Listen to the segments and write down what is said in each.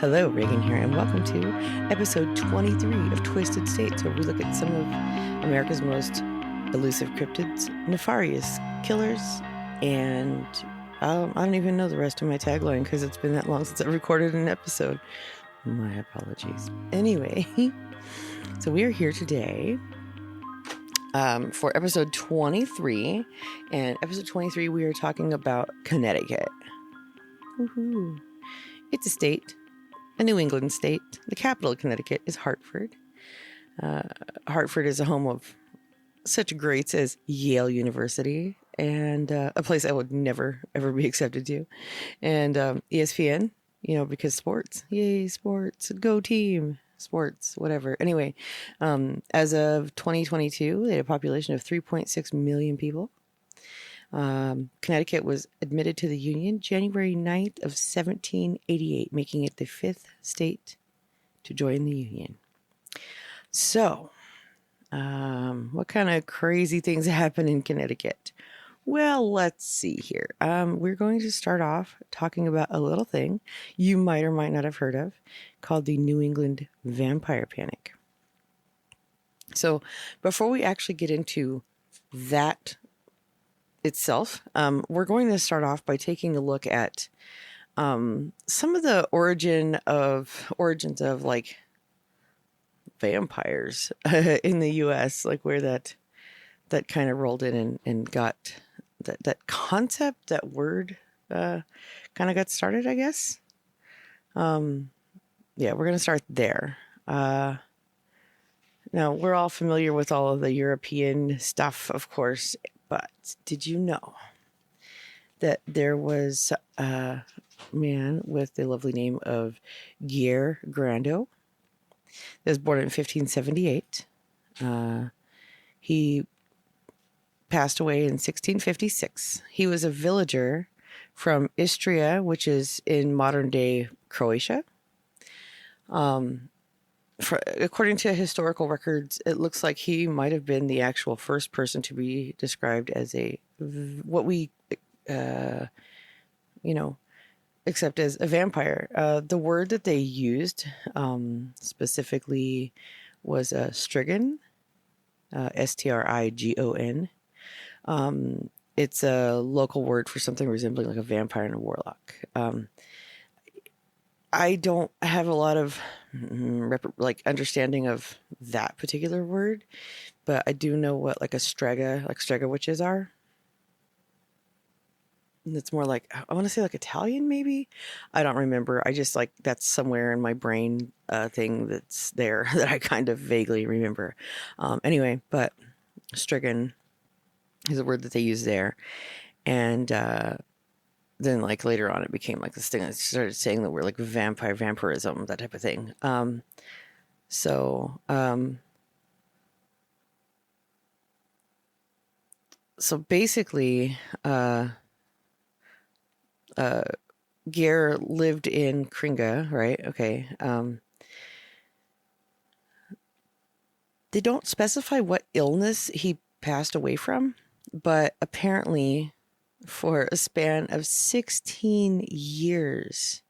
Hello, Reagan here, and welcome to episode 23 of Twisted States, where we look at some of America's most elusive cryptids, nefarious killers, and I don't even know the rest of my tagline because it's been that long since I recorded an episode. My apologies. Anyway, so we are here today for episode 23, and episode 23 we are talking about Connecticut. Woohoo! It's a state. A New England state. The capital of Connecticut is Hartford. Hartford is a home of such greats as Yale University and a place I would never, ever be accepted to. And ESPN, because sports. Yay, sports. Go team. Sports, whatever. Anyway, as of 2022, they had a population of 3.6 million people. Connecticut was admitted to the Union January 9th of 1788, making it the fifth state to join the Union. So, what kind of crazy things happen in Connecticut? Well, let's see here. We're going to start off talking about a little thing you might or might not have heard of called the New England Vampire Panic. So, before we actually get into that itself, we're going to start off by taking a look at some of the origins of like vampires in the U.S., like where that kind of rolled in and got that concept, that word kind of got started, I guess. Yeah, we're going to start there. Now, we're all familiar with all of the European stuff, of course, but did you know that there was a man with the lovely name of Guerre Grando that was born in 1578. He passed away in 1656. He was a villager from Istria, which is in modern-day Croatia. According to historical records, it looks like he might have been the actual first person to be described as what we, accept as a vampire. The word that they used specifically was strigon, Strigon. It's a local word for something resembling like a vampire and a warlock. I don't have a lot of understanding of that particular word, but I do know what like strega witches are. And it's more like, I want to say like Italian, maybe. I don't remember. I just that's somewhere in my brain thing that's there that I kind of vaguely remember. Anyway, but strigan is a word that they use there, and then later on it became like this thing. I started saying that we're like vampirism, that type of thing. So basically, Guerre lived in Kringa, right? Okay. They don't specify what illness he passed away from, but apparently for a span of 16 years,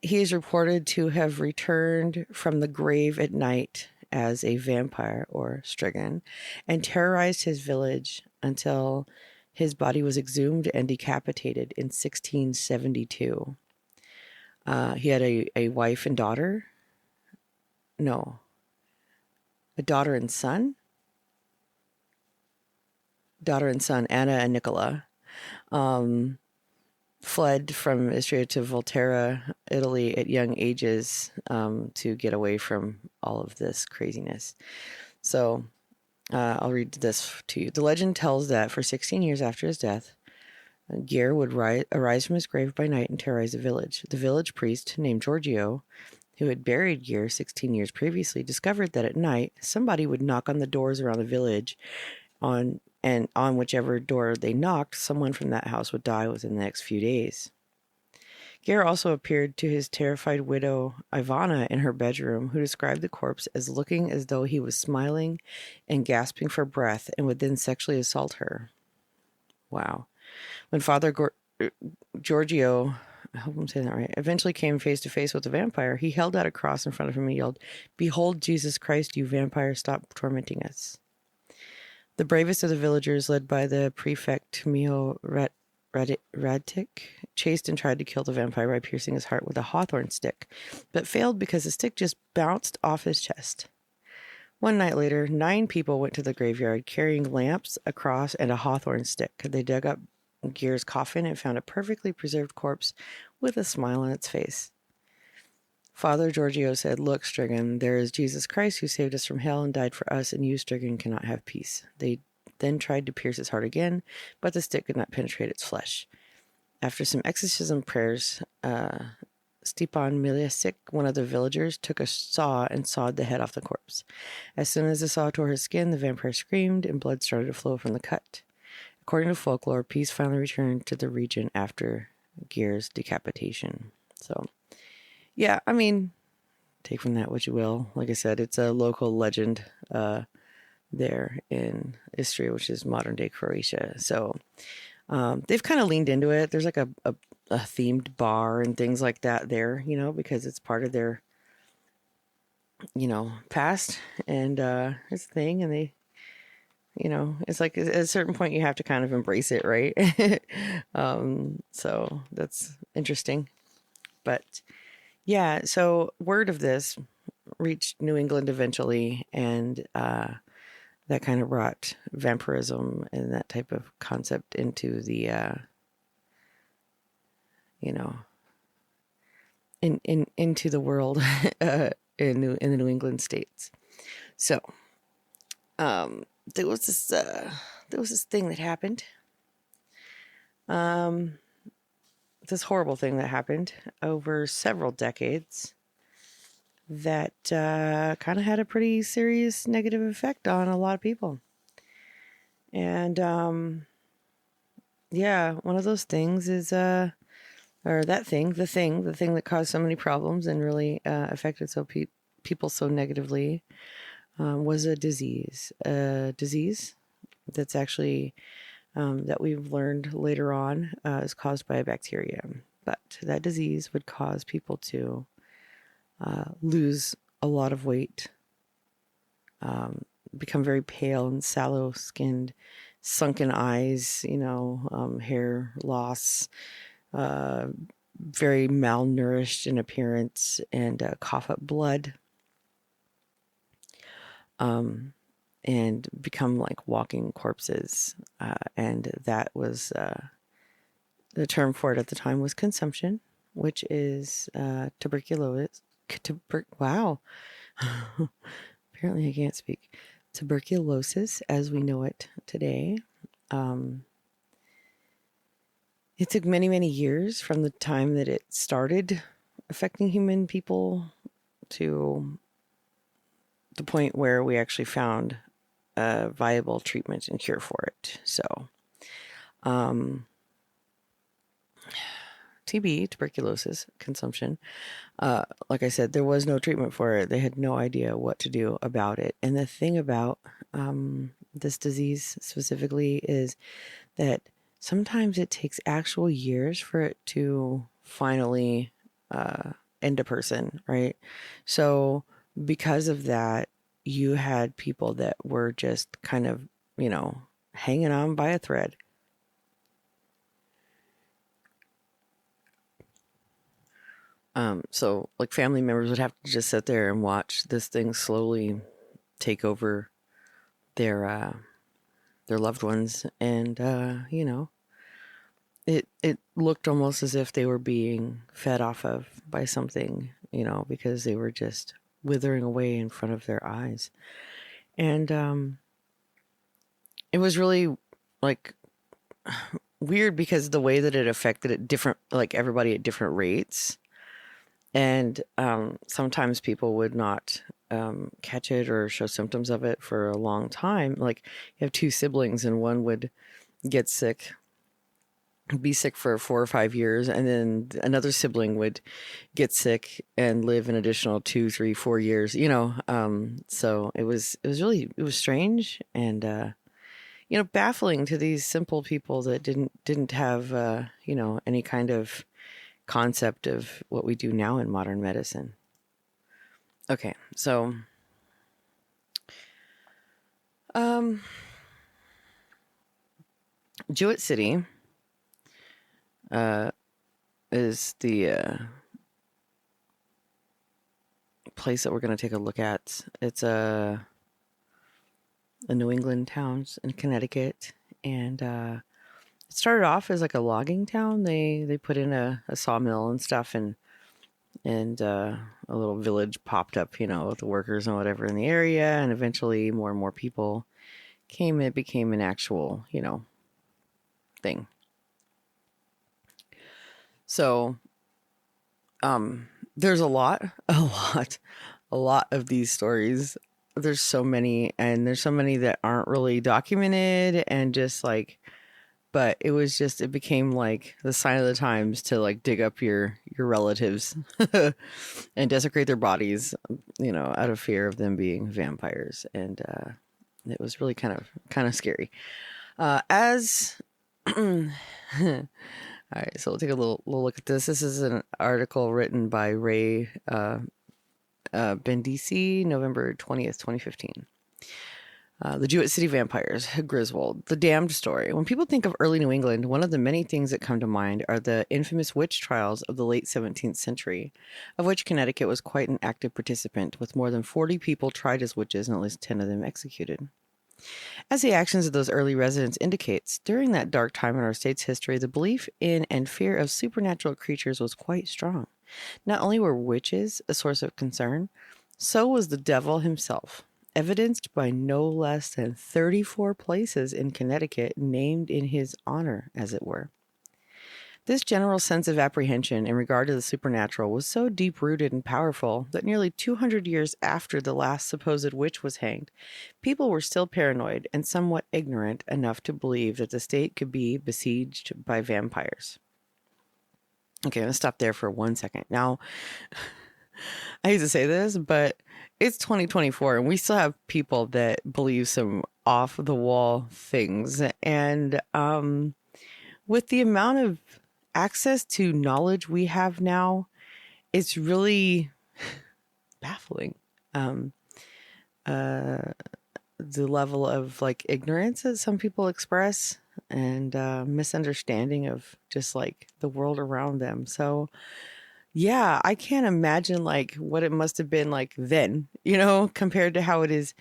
he is reported to have returned from the grave at night as a vampire or strigan and terrorized his village until his body was exhumed and decapitated in 1672. He had a wife and daughter. No. A daughter and son? Daughter and son, Anna and Nicola. Fled from Istria to Volterra, Italy at young ages to get away from all of this craziness. So I'll read this to you. The legend tells that for 16 years after his death, Guerre would arise from his grave by night and terrorize the village. The village priest, named Giorgio, who had buried Guerre 16 years previously, discovered that at night somebody would knock on the doors around the village on whichever door they knocked, someone from that house would die within the next few days. Guerre also appeared to his terrified widow, Ivana, in her bedroom, who described the corpse as looking as though he was smiling and gasping for breath and would then sexually assault her. Wow. When Father Giorgio I hope I'm saying that right, eventually came face to face with the vampire. He held out a cross in front of him and yelled, "Behold Jesus Christ, you vampire, stop tormenting us." The bravest of the villagers, led by the prefect Miho Radtik, chased and tried to kill the vampire by piercing his heart with a hawthorn stick, but failed because the stick just bounced off his chest. One night later, 9 people went to the graveyard carrying lamps, a cross, and a hawthorn stick. They dug up Gear's coffin and found a perfectly preserved corpse with a smile on its face. Father Giorgio said, "Look, Strigan, there is Jesus Christ who saved us from hell and died for us, and you, Strigan, cannot have peace." They then tried to pierce his heart again, but the stick could not penetrate its flesh. After some exorcism prayers, Stepan Milisik, one of the villagers, took a saw and sawed the head off the corpse. As soon as the saw tore his skin, the vampire screamed and blood started to flow from the cut. According to folklore, peace finally returned to the region after Gear's decapitation. So, yeah, I mean, take from that what you will. Like I said, it's a local legend there in Istria, which is modern-day Croatia. So they've kind of leaned into it. There's like a themed bar and things like that there, because it's part of their, past. And it's a thing, and they... it's like at a certain point you have to kind of embrace it, right? So that's interesting. But yeah, so word of this reached New England eventually, and that kind of brought vampirism and that type of concept into the, into the world in the New England states. So, there was this thing that happened. This horrible thing that happened over several decades that kind of had a pretty serious negative effect on a lot of people. And yeah, one of those things is or that thing, the thing that caused so many problems and really affected people so negatively. Was a disease that's actually, that we've learned later on, is caused by a bacteria. But that disease would cause people to lose a lot of weight, become very pale and sallow-skinned, sunken eyes, hair loss, very malnourished in appearance, and cough up blood. And become like walking corpses. And that was, the term for it at the time was consumption, which is tuberculosis. Wow. Apparently I can't speak. Tuberculosis as we know it today. It took many, many years from the time that it started affecting human people to the point where we actually found a viable treatment and cure for it. So, TB, tuberculosis, consumption, like I said, there was no treatment for it. They had no idea what to do about it. And the thing about this disease specifically is that sometimes it takes actual years for it to finally end a person, right? So because of that, you had people that were just kind of, hanging on by a thread. So like family members would have to just sit there and watch this thing slowly take over their loved ones. And, it looked almost as if they were being fed off of by something, because they were just withering away in front of their eyes. And it was really like weird because the way that it affected it different, like everybody at different rates. And sometimes people would not catch it or show symptoms of it for a long time. Like you have 2 siblings and one would get sick, be sick for 4 or 5 years, and then another sibling would get sick and live an additional 2, 3, 4 years, so it was strange and baffling to these simple people that didn't have any kind of concept of what we do now in modern medicine. Okay, so Jewett City is the place that we're going to take a look at. It's a New England town in Connecticut, and it started off as like a logging town. They put in a sawmill and stuff, and a little village popped up, with the workers and whatever in the area, and eventually more and more people came. It became an actual, thing. So, there's a lot of these stories. There's so many, and there's so many that aren't really documented, and just like, but it became like the sign of the times to like dig up your relatives and desecrate their bodies, out of fear of them being vampires. And it was really kind of scary. All right, so we'll take a little look at this. This is an article written by Ray Bendisi, November 20th, 2015. The Jewett City Vampires, Griswold, The Damned Story. When people think of early New England, one of the many things that come to mind are the infamous witch trials of the late 17th century, of which Connecticut was quite an active participant, with more than 40 people tried as witches and at least 10 of them executed. As the actions of those early residents indicates, during that dark time in our state's history, the belief in and fear of supernatural creatures was quite strong. Not only were witches a source of concern, so was the devil himself, evidenced by no less than 34 places in Connecticut named in his honor, as it were. This general sense of apprehension in regard to the supernatural was so deep-rooted and powerful that nearly 200 years after the last supposed witch was hanged, people were still paranoid and somewhat ignorant enough to believe that the state could be besieged by vampires. Okay, I'm going to stop there for 1 second. Now, I hate to say this, but it's 2024 and we still have people that believe some off-the-wall things. And with the amount of access to knowledge we have now, it's really baffling. The level of like ignorance that some people express and misunderstanding of just like the world around them. So yeah, I can't imagine like what it must have been like then, compared to how it is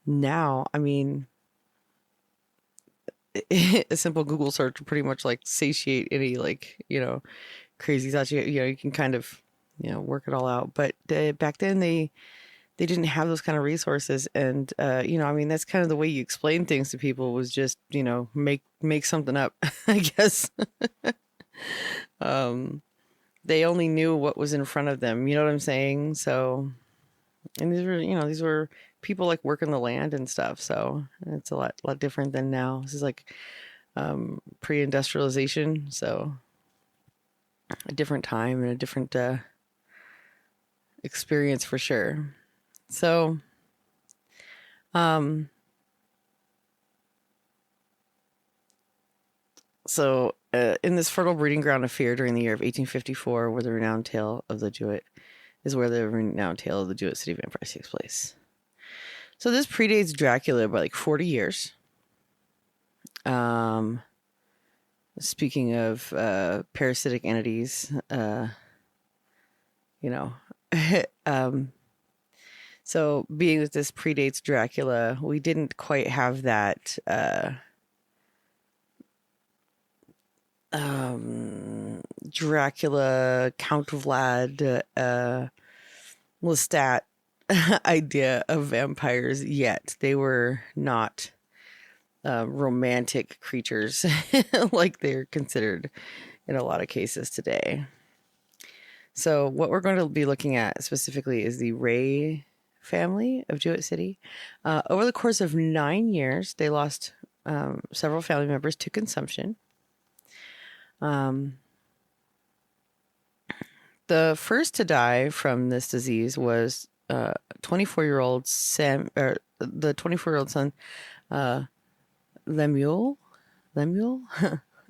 now. I mean, a simple Google search will pretty much like satiate any like, crazy thoughts. You can kind of, work it all out. But back then they didn't have those kind of resources. And, that's kind of the way you explain things to people was just, make something up, I guess. They only knew what was in front of them. You know what I'm saying? So, and these were people like working the land and stuff. So it's a lot different than now. This is like pre-industrialization. So a different time and a different experience for sure. So, in this fertile breeding ground of fear during the year of 1854, where the renowned tale of the Jewett City Vampires takes place. So this predates Dracula by like 40 years. Speaking of parasitic entities, so being that this predates Dracula, we didn't quite have that Dracula, Count Vlad, Lestat idea of vampires yet. They were not romantic creatures like they're considered in a lot of cases today. So what we're going to be looking at specifically is the Ray family of Jewett City. Over the course of 9 years, they lost several family members to consumption. The first to die from this disease was 24-year-old son, Lemuel.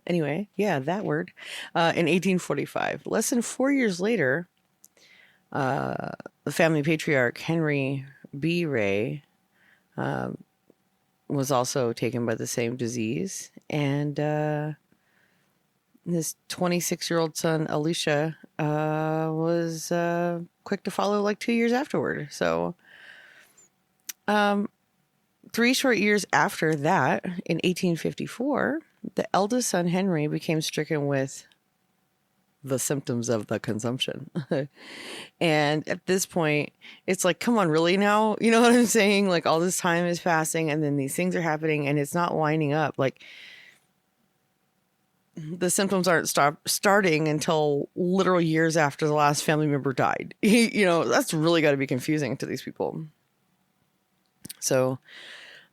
Anyway, yeah, that word. In 1845. Less than 4 years later, the family patriarch Henry B. Ray was also taken by the same disease. And his 26-year-old son, Alicia, was quick to follow like 2 years afterward. So 3 short years after that, in 1854, the eldest son, Henry, became stricken with the symptoms of the consumption. And at this point, it's like, come on, really now? You know what I'm saying? Like, all this time is passing and then these things are happening and it's not winding up. Like, the symptoms aren't starting until literal years after the last family member died. You know, that's really got to be confusing to these people. So,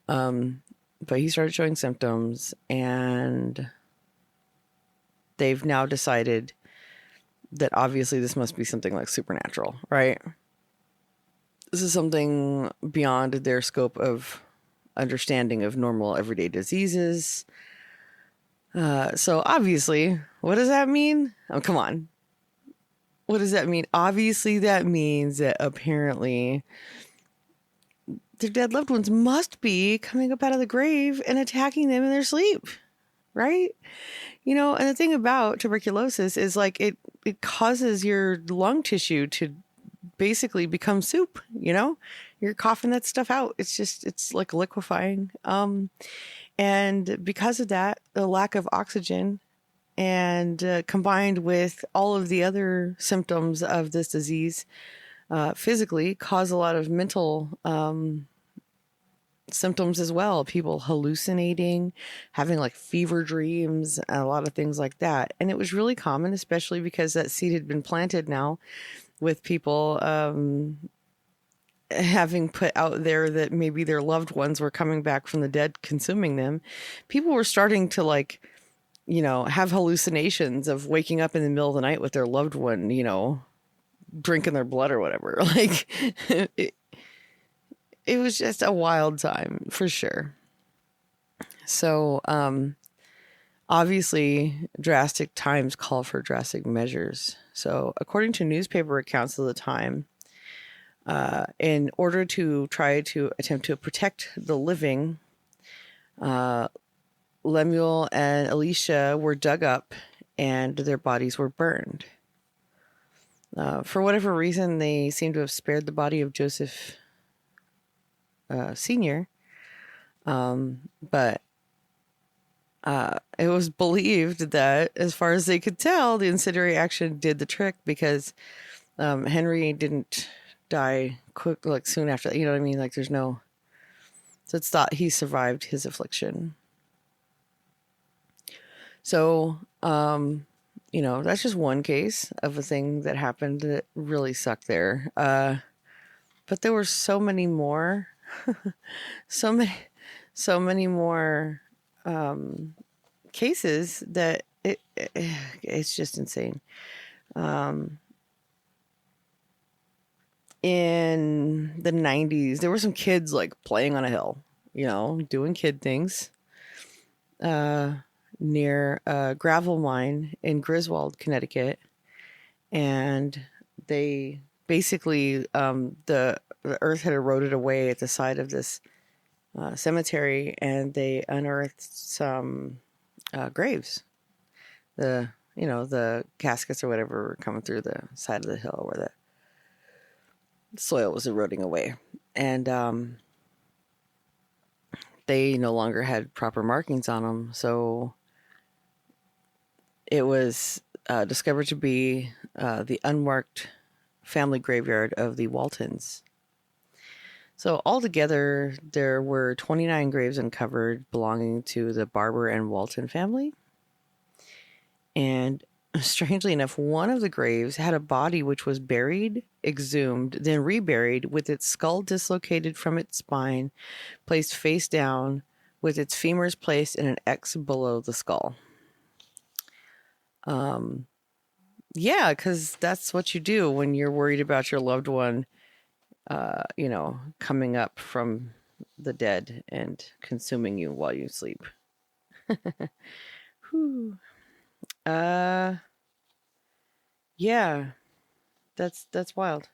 but he started showing symptoms, and they've now decided that obviously this must be something like supernatural, right? This is something beyond their scope of understanding of normal everyday diseases. So obviously, what does that mean? Oh, come on. What does that mean? Obviously, that means that apparently their dead loved ones must be coming up out of the grave and attacking them in their sleep, right? You know, and the thing about tuberculosis is like it causes your lung tissue to basically become soup, you know? You're coughing that stuff out. It's like liquefying. And because of that, the lack of oxygen and combined with all of the other symptoms of this disease, physically cause a lot of mental symptoms as well. People hallucinating, having like fever dreams, a lot of things like that. And it was really common, especially because that seed had been planted now with people having put out there that maybe their loved ones were coming back from the dead, consuming them. People were starting to like, you know, have hallucinations of waking up in the middle of the night with their loved one, you know, drinking their blood or whatever. Like it was just a wild time for sure. So, obviously drastic times call for drastic measures. So according to newspaper accounts of the time, in order to try to attempt to protect the living, Lemuel and Alicia were dug up and their bodies were burned. For whatever reason, they seem to have spared the body of Joseph Sr., but it was believed that, as far as they could tell, the incendiary action did the trick because Henry didn't die quick, like soon after. You know what I mean? Like there's no. So it's thought he survived his affliction. So, you know, that's just one case of a thing that happened that really sucked there. But there were so many more, so many more cases that it's just insane. In the 90s, there were some kids like playing on a hill, you know, doing kid things near a gravel mine in Griswold, Connecticut. And they basically, the earth had eroded away at the side of this cemetery, and they unearthed some graves. The caskets or whatever were coming through the side of the hill where the soil was eroding away. And they no longer had proper markings on them. So it was discovered to be the unmarked family graveyard of the Waltons. So altogether, there were 29 graves uncovered belonging to the Barber and Walton family. And strangely enough, one of the graves had a body which was buried, exhumed, then reburied with its skull dislocated from its spine, placed face down, with its femurs placed in an X below the skull. Yeah, because that's what you do when you're worried about your loved one, you know, coming up from the dead and consuming you while you sleep. Whew. Uh, yeah, that's wild.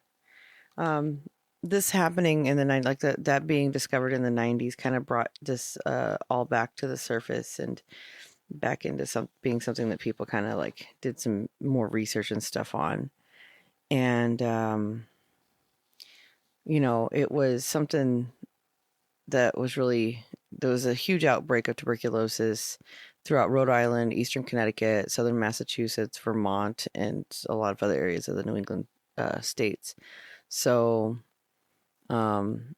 Um, this happening in the night, like that being discovered in the 90s, kind of brought this all back to the surface and back into some being something that people kind of like did some more research and stuff on. And it was something that was really there was a huge outbreak of tuberculosis throughout Rhode Island, Eastern Connecticut, Southern Massachusetts, Vermont, and a lot of other areas of the New England states. So, um,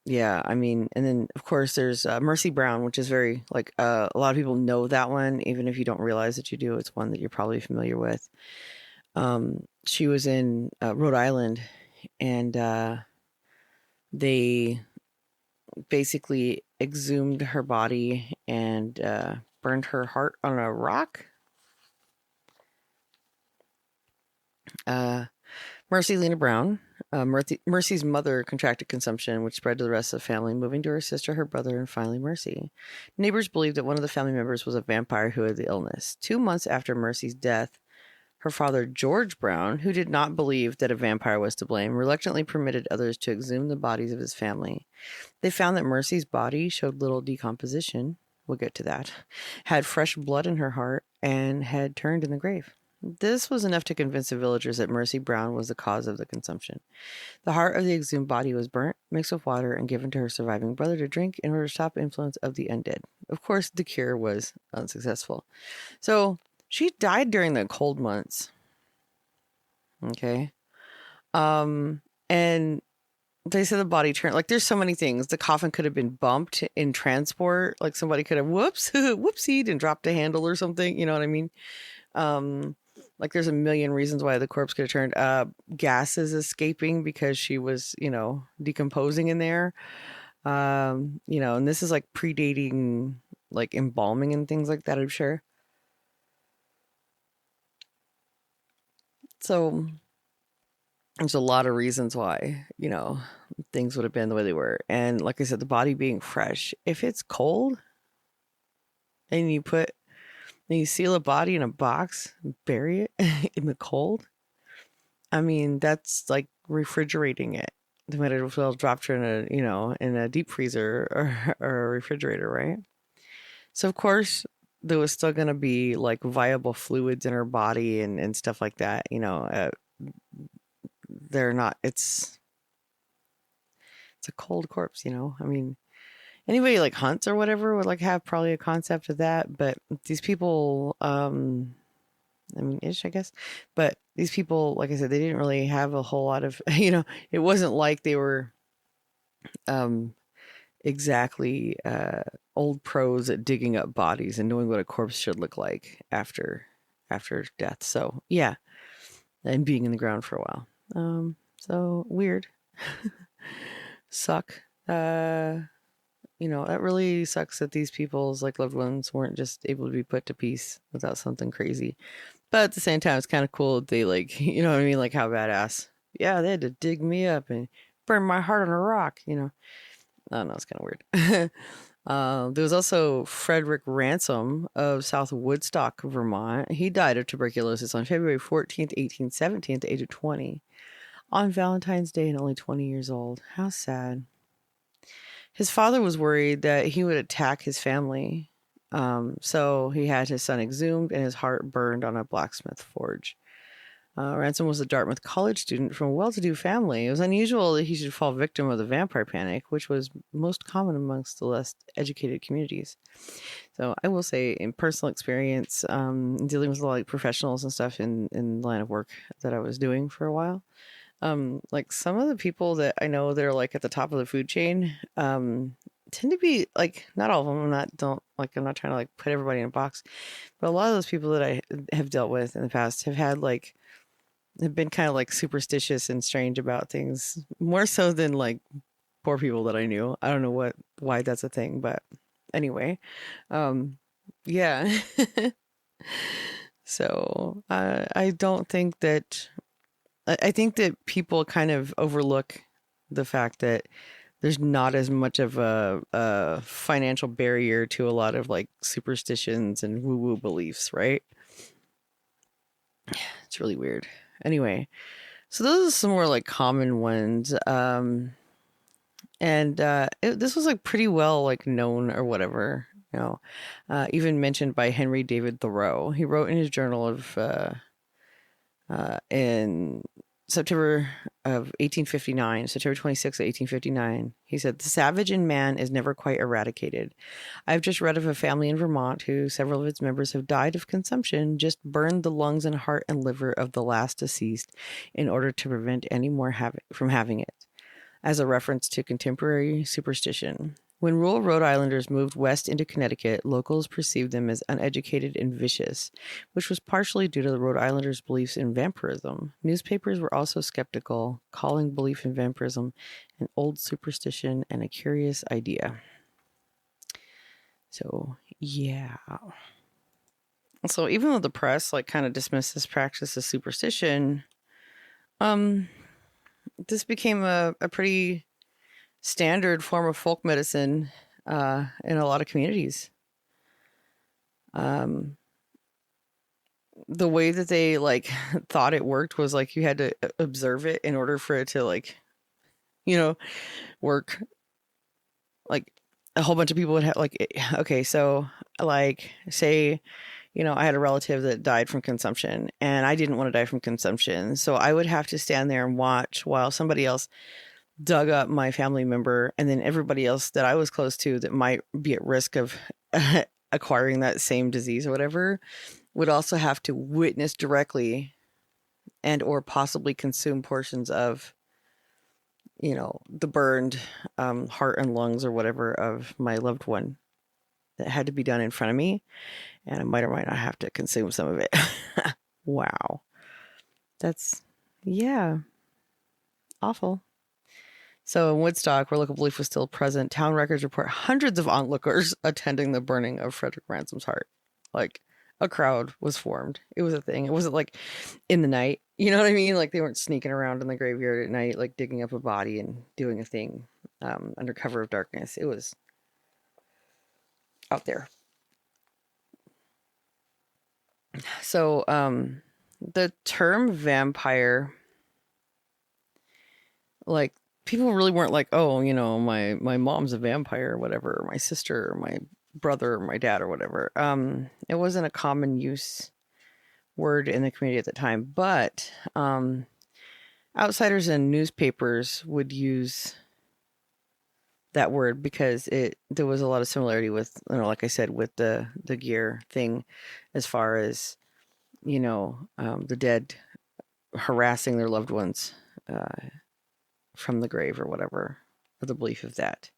yeah, I mean, and then of course there's Mercy Brown, which is very like a lot of people know that one, even if you don't realize that you do. It's one that you're probably familiar with. She was in Rhode Island, and they basically exhumed her body and burned her heart on a rock. Uh, Mercy Lena Brown. Mercy's mother contracted consumption, which spread to the rest of the family, moving to her sister, her brother, and finally Mercy. Neighbors believed that one of the family members was a vampire who had the illness. 2 months after Mercy's death, her father, George Brown, who did not believe that a vampire was to blame, reluctantly permitted others to exhume the bodies of his family. They found that Mercy's body showed little decomposition. We'll get to that. Had fresh blood in her heart and had turned in the grave. This was enough to convince the villagers that Mercy Brown was the cause of the consumption. The heart of the exhumed body was burnt, mixed with water, and given to her surviving brother to drink in order to stop influence of the undead. Of course, the cure was unsuccessful. So she died during the cold months. Okay. And they said the body turned like there's so many things. The coffin could have been bumped in transport. Like somebody could have whoopsied and dropped a handle or something. You know what I mean? Like there's a million reasons why the corpse could have turned. Gases escaping because she was, decomposing in there. And this is like predating like embalming and things like that, I'm sure. So there's a lot of reasons why, things would have been the way they were. And like I said, the body being fresh, if it's cold and you seal a body in a box, bury it in the cold, I mean, that's like refrigerating it. They might as well dropped her in a deep freezer or a refrigerator, right? So of course there was still going to be like viable fluids in her body and stuff like that. They're not, it's a cold corpse, I mean, anybody like hunts or whatever would like have probably a concept of that, but these people, I mean, I guess, but these people, like I said, they didn't really have a whole lot of, it wasn't like they were, um, exactly, old pros at digging up bodies and knowing what a corpse should look like after death. So yeah, and being in the ground for a while. So weird. Suck. That really sucks that these people's like loved ones weren't just able to be put to peace without something crazy. But at the same time, it's kind of cool that they like, you know what I mean? Like how badass. Yeah, they had to dig me up and burn my heart on a rock, I don't know, it's kind of weird. There was also Frederick Ransom of South Woodstock, Vermont. He died of tuberculosis on February 14th, 1817 at the age of 20 on Valentine's Day and only 20 years old. How sad. His father was worried that he would attack his family. So he had his son exhumed and his heart burned on a blacksmith forge. Ransom was a Dartmouth College student from a well-to-do family. It was unusual that he should fall victim of the vampire panic, which was most common amongst the less educated communities. So I will say, in personal experience, dealing with a lot of like, professionals and stuff in the line of work that I was doing for a while, like some of the people that I know that are like at the top of the food chain, tend to be like not all of them. I'm not trying to like put everybody in a box, but a lot of those people that I have dealt with in the past have been kind of like superstitious and strange about things more so than like poor people that I knew. I don't know why that's a thing, but anyway, yeah. So I don't think that I think that people kind of overlook the fact that there's not as much of a financial barrier to a lot of like superstitions and woo-woo beliefs, right? It's really weird. Anyway, so those are some more like common ones. And this was like pretty well like known or whatever, you know, even mentioned by Henry David Thoreau. He wrote in his journal of in September of 1859, September 26th, 1859, he said, "The savage in man is never quite eradicated. I've just read of a family in Vermont who several of its members have died of consumption, just burned the lungs and heart and liver of the last deceased in order to prevent any more from having it," as a reference to contemporary superstition. When rural Rhode Islanders moved west into Connecticut, locals perceived them as uneducated and vicious, which was partially due to the Rhode Islanders' beliefs in vampirism. Newspapers were also skeptical, calling belief in vampirism an old superstition and a curious idea. So, yeah. So even though the press like kind of dismissed this practice as superstition, this became a pretty standard form of folk medicine in a lot of communities. The way that they like thought it worked was like you had to observe it in order for it to like, you know, work. Like a whole bunch of people would have like, okay, so like say, you know, I had a relative that died from consumption and I didn't want to die from consumption. So I would have to stand there and watch while somebody else dug up my family member, and then everybody else that I was close to that might be at risk of acquiring that same disease or whatever would also have to witness directly and or possibly consume portions of, you know, the burned heart and lungs or whatever of my loved one. That had to be done in front of me, and I might or might not have to consume some of it. Wow. That's, yeah, awful. So in Woodstock, where local belief was still present, town records report hundreds of onlookers attending the burning of Frederick Ransom's heart. Like, a crowd was formed. It was a thing. It wasn't like in the night. You know what I mean? Like, they weren't sneaking around in the graveyard at night, like digging up a body and doing a thing under cover of darkness. It was out there. So the term vampire, like, people really weren't like, oh, you know, my mom's a vampire or whatever, or my sister or my brother or my dad or whatever. It wasn't a common use word in the community at the time, but outsiders and newspapers would use that word because there was a lot of similarity with, you know, like I said, with the gear thing, as far as, you know, the dead harassing their loved ones from the grave or whatever, or the belief of that.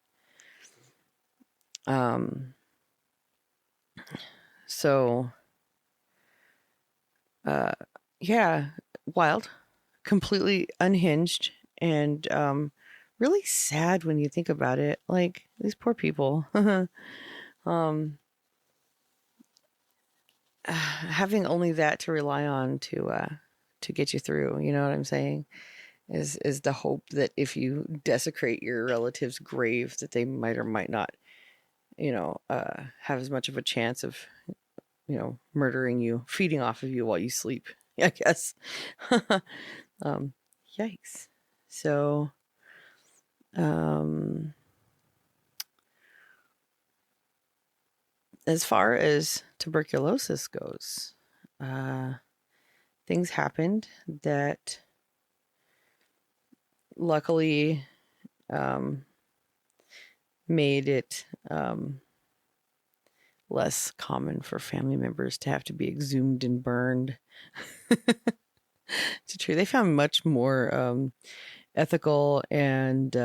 So, yeah, wild, completely unhinged, and really sad when you think about it. Like, these poor people, having only that to rely on to get you through. You know what I'm saying? Is the hope that if you desecrate your relative's grave, that they might or might not, you know, have as much of a chance of, you know, murdering you, feeding off of you while you sleep, I guess. Yikes. So, as far as tuberculosis goes, things happened that luckily made it less common for family members to have to be exhumed and burned. It's true. They found much more ethical and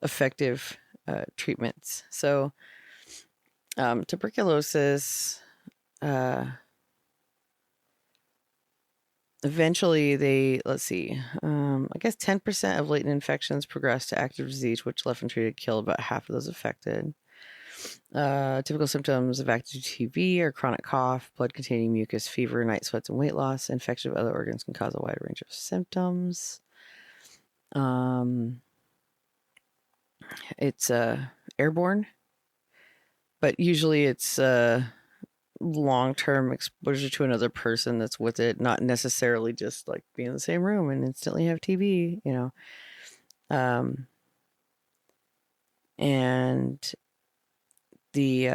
effective treatments. So tuberculosis, eventually let's see, I guess 10% of latent infections progress to active disease, which left untreated kill about half of those affected. Typical symptoms of active TB are chronic cough, blood-containing mucus, fever, night sweats, and weight loss. Infection of other organs can cause a wide range of symptoms. It's airborne, but usually it's long-term exposure to another person that's with it, not necessarily just like be in the same room and instantly have TB, you know. And the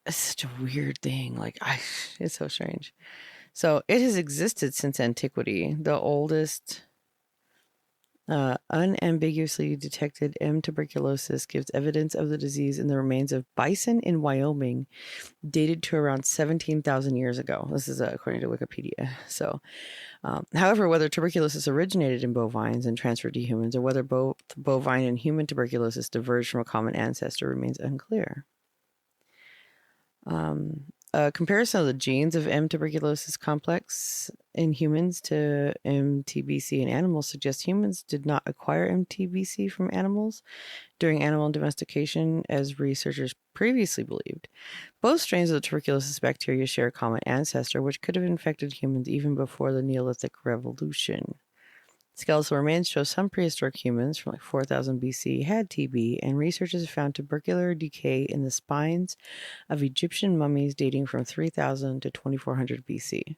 it's such a weird thing. It's so strange. So it has existed since antiquity. The oldest unambiguously detected M. tuberculosis gives evidence of the disease in the remains of bison in Wyoming, dated to around 17,000 years ago. This is according to Wikipedia. So, however, whether tuberculosis originated in bovines and transferred to humans, or whether both bovine and human tuberculosis diverged from a common ancestor, remains unclear. A comparison of the genes of M. tuberculosis complex in humans to MTBC in animals suggests humans did not acquire MTBC from animals during animal domestication, as researchers previously believed. Both strains of the tuberculosis bacteria share a common ancestor, which could have infected humans even before the Neolithic Revolution. Skeletal remains show some prehistoric humans from 4000 BC had TB, and researchers have found tubercular decay in the spines of Egyptian mummies dating from 3000 to 2400 BC.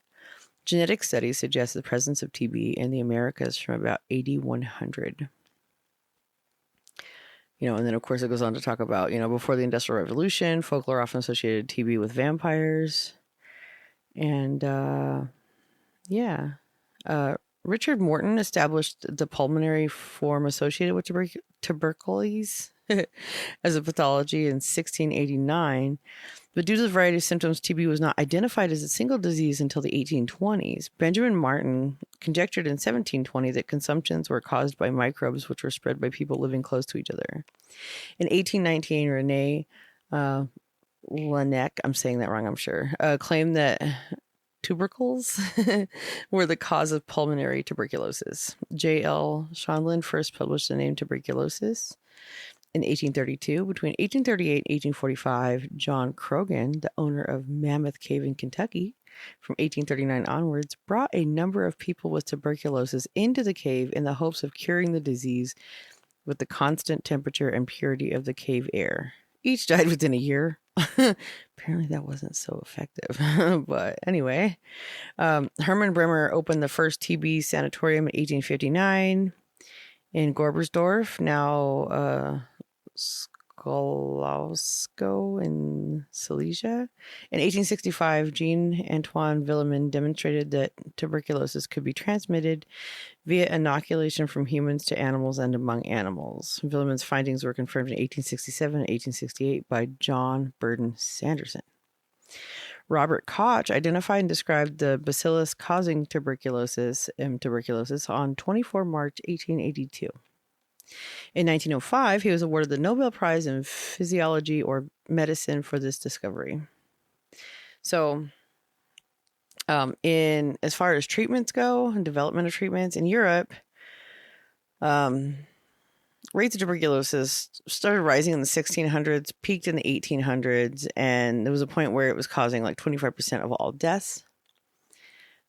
Genetic studies suggest the presence of TB in the Americas from about 8100. And then of course it goes on to talk about, before the Industrial Revolution, folklore often associated TB with vampires. And Richard Morton established the pulmonary form associated with tuberculosis as a pathology in 1689. But due to the variety of symptoms, TB was not identified as a single disease until the 1820s. Benjamin Martin conjectured in 1720 that consumptions were caused by microbes which were spread by people living close to each other. In 1819, Rene Laennec, I'm saying that wrong, I'm sure, claimed that tubercles were the cause of pulmonary tuberculosis. J.L. Schondlin first published the name tuberculosis in 1832. Between 1838 and 1845, John Croghan, the owner of Mammoth Cave in Kentucky, from 1839 onwards, brought a number of people with tuberculosis into the cave in the hopes of curing the disease with the constant temperature and purity of the cave air. Each died within a year. Apparently that wasn't so effective. But anyway, Hermann Bremer opened the first TB sanatorium in 1859 in Gorbersdorf, now Skolowsko in Silesia. In 1865, Jean-Antoine Villemin demonstrated that tuberculosis could be transmitted via inoculation from humans to animals and among animals. Villemin's findings were confirmed in 1867 and 1868 by John Burden Sanderson. Robert Koch identified and described the bacillus causing tuberculosis, M. tuberculosis, on 24 March 1882. In 1905, he was awarded the Nobel Prize in Physiology or Medicine for this discovery. So, as far as treatments go and development of treatments in Europe, rates of tuberculosis started rising in the 1600s, peaked in the 1800s, and there was a point where it was causing like 25% of all deaths.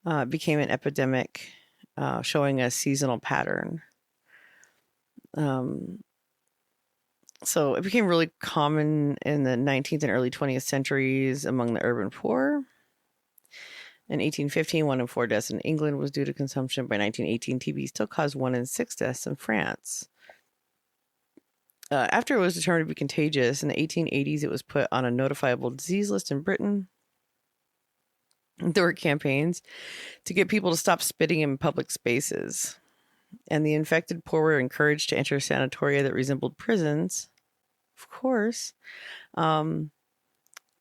It became an epidemic, showing a seasonal pattern. So it became really common in the 19th and early 20th centuries among the urban poor. In 1815, 1 in 4 deaths in England was due to consumption. By 1918, TB still caused 1 in 6 deaths in France. After it was determined to be contagious, in the 1880s, it was put on a notifiable disease list in Britain. There were campaigns to get people to stop spitting in public spaces. And the infected poor were encouraged to enter sanatoria that resembled prisons, of course. And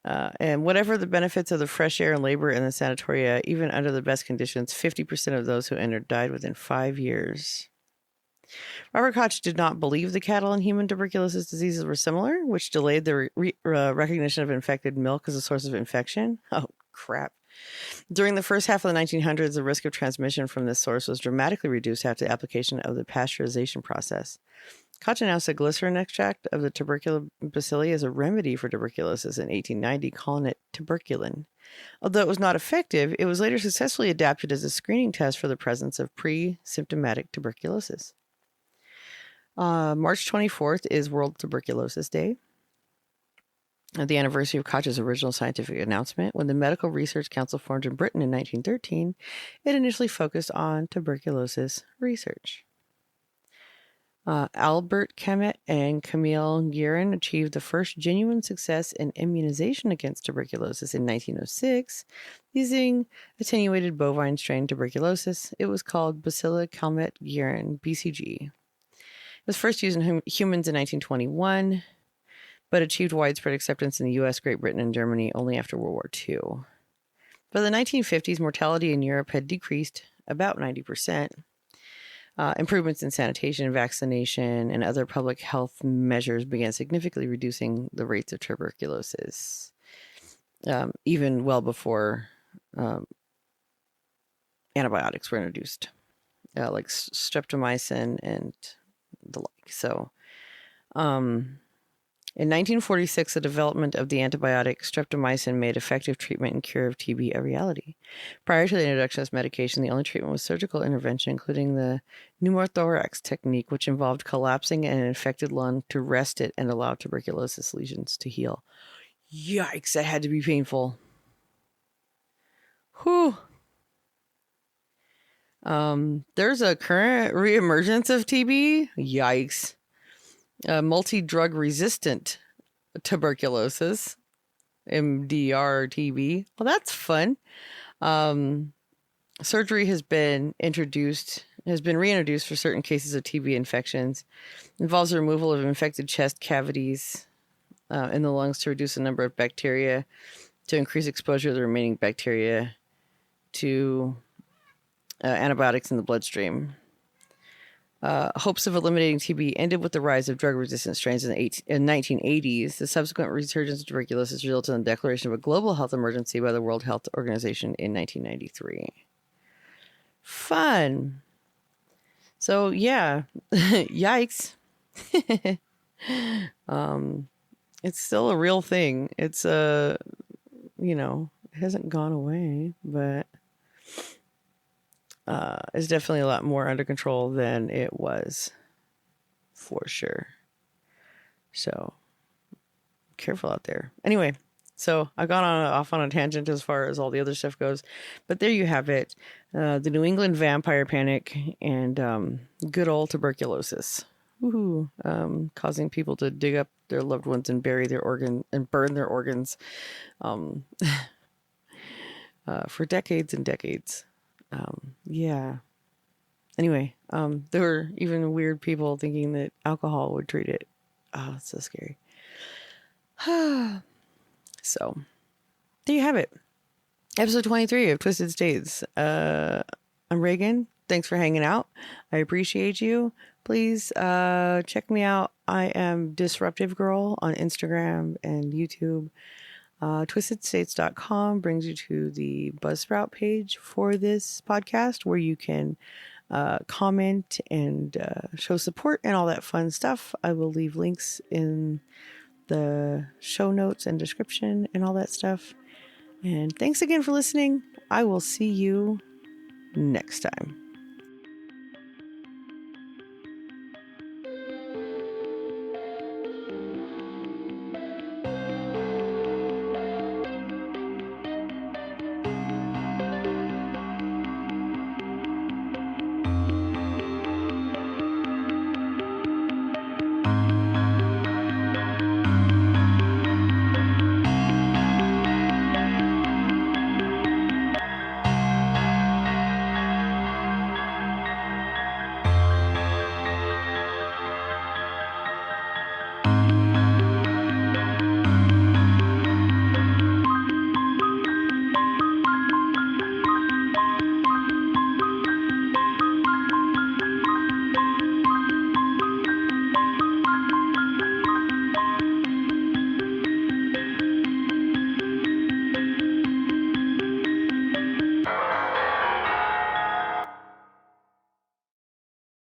whatever the benefits of the fresh air and labor in the sanatoria, even under the best conditions, 50% of those who entered died within 5 years. Robert Koch did not believe the cattle and human tuberculosis diseases were similar, which delayed the recognition of infected milk as a source of infection. Oh, crap. During the first half of the 1900s, the risk of transmission from this source was dramatically reduced after the application of the pasteurization process. Koch announced a glycerin extract of the tuberculous bacilli as a remedy for tuberculosis in 1890, calling it tuberculin. Although it was not effective, it was later successfully adapted as a screening test for the presence of pre-symptomatic tuberculosis. March 24th is World Tuberculosis Day, the anniversary of Koch's original scientific announcement. When the Medical Research Council formed in Britain in 1913, it initially focused on tuberculosis research. Albert Kemet and Camille Guerin achieved the first genuine success in immunization against tuberculosis in 1906 using attenuated bovine strain tuberculosis. It was called Bacilla Calmette-Guerin, BCG. It was first used in humans in 1921, but achieved widespread acceptance in the U.S., Great Britain, and Germany only after World War II. By the 1950s, mortality in Europe had decreased about 90%. Improvements in sanitation, vaccination, and other public health measures began significantly reducing the rates of tuberculosis, even well before antibiotics were introduced, like streptomycin and the like. So, in 1946, the development of the antibiotic streptomycin made effective treatment and cure of TB a reality. Prior to the introduction of this medication, the only treatment was surgical intervention, including the pneumothorax technique, which involved collapsing an infected lung to rest it and allow tuberculosis lesions to heal. Yikes, that had to be painful. Whew. There's a current reemergence of TB. Yikes. Multi-drug resistant tuberculosis, MDR-TB. Well, that's fun. Surgery has been reintroduced for certain cases of TB infections. It involves the removal of infected chest cavities in the lungs to reduce the number of bacteria, to increase exposure of the remaining bacteria to antibiotics in the bloodstream. Hopes of eliminating TB ended with the rise of drug-resistant strains in the 1980s. The subsequent resurgence of tuberculosis resulted in the declaration of a global health emergency by the World Health Organization in 1993. Fun. So, yeah. Yikes. It's still a real thing. It's, it hasn't gone away, but is definitely a lot more under control than it was, for sure. So, careful out there. Anyway, so I've gone off on a tangent as far as all the other stuff goes, but there you have it. The New England vampire panic and good old tuberculosis. Woohoo! Causing people to dig up their loved ones and bury their organ and burn their organs for decades and decades. Yeah. Anyway, there were even weird people thinking that alcohol would treat it. Oh, it's so scary. So, there you have it. Episode 23 of Twisted States. I'm Reagan. Thanks for hanging out. I appreciate you. Please check me out. I am Disruptive Girl on Instagram and YouTube. TwistedStates.com brings you to the Buzzsprout page for this podcast, where you can comment and show support and all that fun stuff. I will leave links in the show notes and description and all that stuff. And thanks again for listening. I will see you next time.